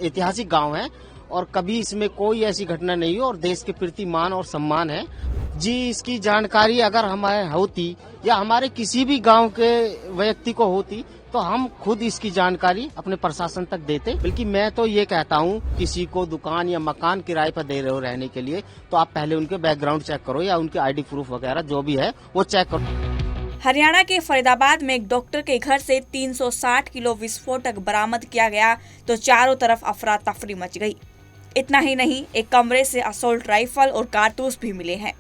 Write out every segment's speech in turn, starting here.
ऐतिहासिक गांव है और कभी इसमें कोई ऐसी घटना नहीं हुई और देश के प्रति मान और सम्मान है। जी, इसकी जानकारी अगर हमें होती या हमारे किसी भी गांव के व्यक्ति को होती तो हम खुद इसकी जानकारी अपने प्रशासन तक देते। बल्कि मैं तो ये कहता हूँ, किसी को दुकान या मकान किराए पर दे रहे हो रहने के लिए तो आप पहले उनके बैकग्राउंड चेक करो या उनके आईडी प्रूफ वगैरह जो भी है वो चेक करो। हरियाणा के फरीदाबाद में एक डॉक्टर के घर से 360 किलो विस्फोटक बरामद किया गया तो चारों तरफ अफरा तफरी मच गई। इतना ही नहीं, एक कमरे से असॉल्ट राइफल और कारतूस भी मिले हैं।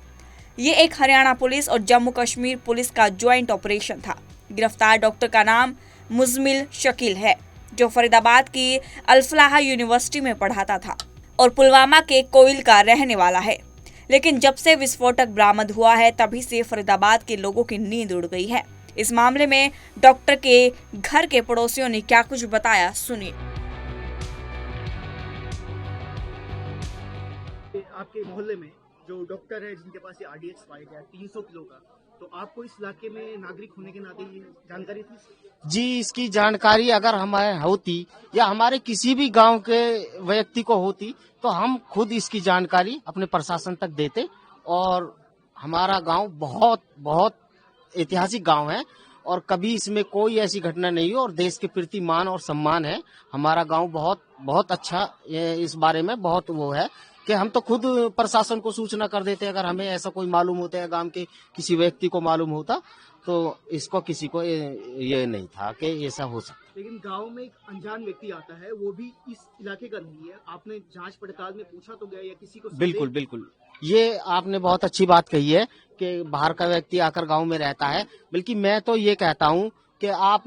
ये एक हरियाणा पुलिस और जम्मू कश्मीर पुलिस का ज्वाइंट ऑपरेशन था। गिरफ्तार डॉक्टर का नाम मुजमिल शकील है, जो फरीदाबाद की अल-फलाह यूनिवर्सिटी में पढ़ाता था और पुलवामा के कोइल का रहने वाला है। लेकिन जब से विस्फोटक बरामद हुआ है तभी से फरीदाबाद के लोगों की नींद उड़ गई है। इस मामले में डॉक्टर के घर के पड़ोसियों ने क्या कुछ बताया, सुनिए। आपके मोहल्ले में जो डॉक्टर है जिनके पास ये RDX फाइल है 300 किलो का, तो आपको इस इलाके में नागरिक होने के नाते ये जानकारी थी? जी, इसकी जानकारी अगर हमें होती या हमारे किसी भी गांव के व्यक्ति को होती तो हम खुद इसकी जानकारी अपने प्रशासन तक देते। और हमारा गांव बहुत बहुत ऐतिहासिक गांव है और कभी इसमें कोई ऐसी घटना नहीं हुई और देश के प्रति मान और सम्मान है। हमारा गांव बहुत बहुत अच्छा, इस बारे में बहुत वो है कि हम तो खुद प्रशासन को सूचना कर देते। अगर हमें ऐसा कोई मालूम होता है, गांव के किसी व्यक्ति को मालूम होता तो इसको किसी को ये नहीं था कि ऐसा हो सकता। लेकिन गांव में एक अनजान व्यक्ति आता है, वो भी इस इलाके का नहीं है। आपने जांच पड़ताल में पूछा तो गया या किसी को? बिल्कुल बिल्कुल, ये आपने बहुत अच्छी बात कही है कि बाहर का व्यक्ति आकर गांव में रहता है। बल्कि मैं तो ये कहता हूं कि आप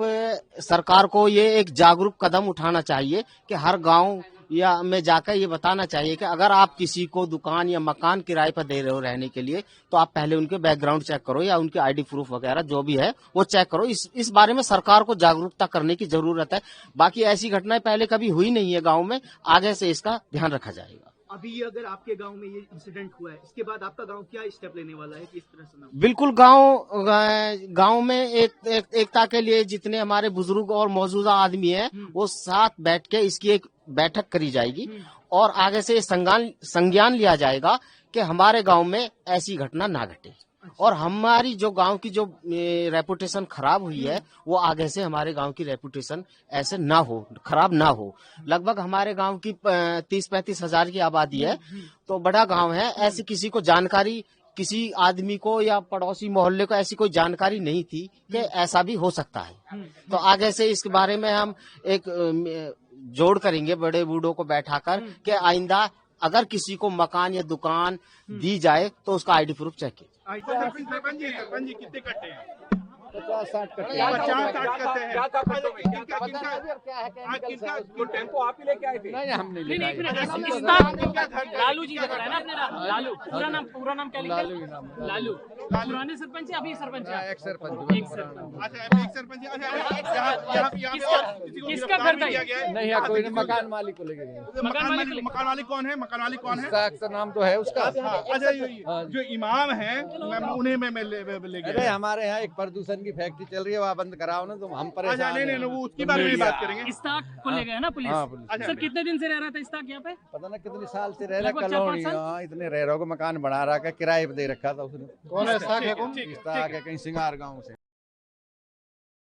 सरकार को ये एक जागरूक कदम उठाना चाहिए कि हर गांव या में जाकर ये बताना चाहिए कि अगर आप किसी को दुकान या मकान किराए पर दे रहे हो रहने के लिए तो आप पहले उनके बैकग्राउंड चेक करो या उनके आईडी प्रूफ वगैरह जो भी है वो चेक करो। इस बारे में सरकार को जागरूकता करने की जरूरत है। बाकी ऐसी घटनाएं पहले कभी हुई नहीं है गांव में, आगे से इसका ध्यान रखा जाएगा। अभी अगर आपके गांव में ये इंसिडेंट हुआ है, इसके बाद आपका गांव क्या स्टेप लेने वाला है कि इस तरह से ना? बिल्कुल, गांव में एकता के लिए जितने हमारे बुजुर्ग और मौजूदा आदमी हैं वो साथ बैठ के इसकी एक बैठक करी जाएगी और आगे से संज्ञान लिया जाएगा कि हमारे गांव में ऐसी घटना ना घटे और हमारी जो गांव की जो रेपुटेशन खराब हुई है वो आगे से हमारे गांव की रेपुटेशन ऐसे ना हो, खराब ना हो। लगभग हमारे गांव की 30-35 हजार की आबादी है, तो बड़ा गांव है। ऐसी किसी को जानकारी, किसी आदमी को या पड़ोसी मोहल्ले को ऐसी कोई जानकारी नहीं थी कि ऐसा भी हो सकता है। तो आगे से इसके बारे में हम एक जोड़ करेंगे बड़े बूढ़ों को बैठाकर कि आइंदा अगर किसी को मकान या दुकान दी जाए तो उसका आईडी प्रूफ चेक किया। सरपंच जी कितने कट्टे हैं? 50-60 कट्टे। 50-60 कट्टे हैं। क्या था कट्टों में? वो टेम्पो आप ही लेके आए थे? नहीं, हम नहीं लेके आए। लालू जी लग रहा है ना अपने? लालू पूरा नाम क्या लिखा है? लालू पुराने सरपंच है, अभी सरपंच है? एक सरपंच। अच्छा, एक सरपंच। किसका घर था ये? नहीं, यहाँ कोई नहीं, मकान मालिक को लेके गए। मकान मालिक कौन है? मकान मालिक कौन है? अक्सर नाम तो है उसका। अच्छा, जो इमाम है उन्हें मैं ले गया। अरे हमारे यहाँ एक प्रदूषण की फैक्ट्री चल रही है, वहाँ बंद कराओ ना, तो हम परेशान हैं। नहीं, वो उसके बारे में बात करेंगे। इस्ताक को ले गए ना पुलिस? हाँ, पुलिस। सर कितने दिन से रह रहा था इस्ताक यहाँ पे? पता ना कितने साल से रह रहा, लगभग 4-5 साल? हाँ, इतने रह रहा, मकान बना रहा, किराए पे दे रखा था उसने। कौन है? इस्ताक है कहीं सिंगार गाँव से।